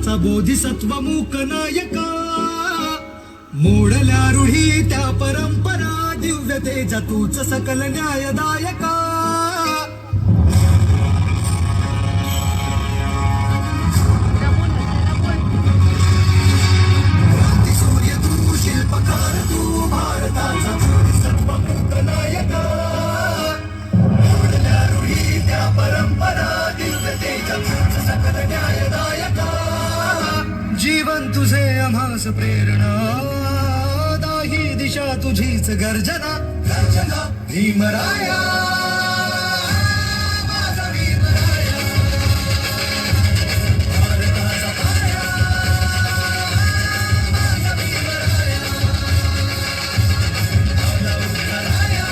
असा बोधिसत्व मूक नायका, मोडल्या रूढी त्या परंपरा, दिव्य तेजा तूच सकल न्यायदायका. सूर्य तू, शिल्पकार तू, भारताचा बोधिसत्व मूक नायका, मोडल्या रूढी त्या परंपरा, दिव्य तेजा तूच सकल न्यायदायका. जीवन तुझे आम्हास प्रेरणा, दाही दिशा तुझीच गर्जना, गर्जना भीमराया, माझा भीमराया, भारताचा पाया, माझा भीमराया, आला उद्धराया,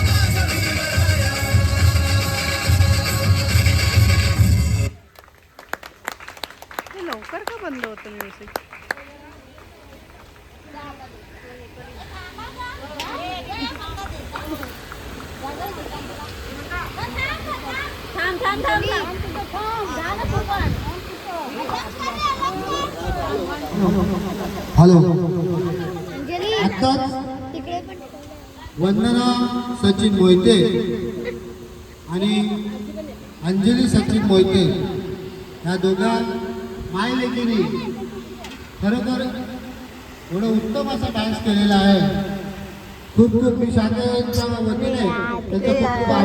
माझा भीमराया. हे लवकर का बंद होतं म्युझिक? हॅलो, आत्ताच वंदना सचिन मोहिते आणि अंजली सचिन मोहिते या दोघा मायलेकीने खरोखर एवढं उत्तम असा डान्स केलेला आहे. खूप खूप मी शाखेच्या वतीने त्यांचा खूप आभार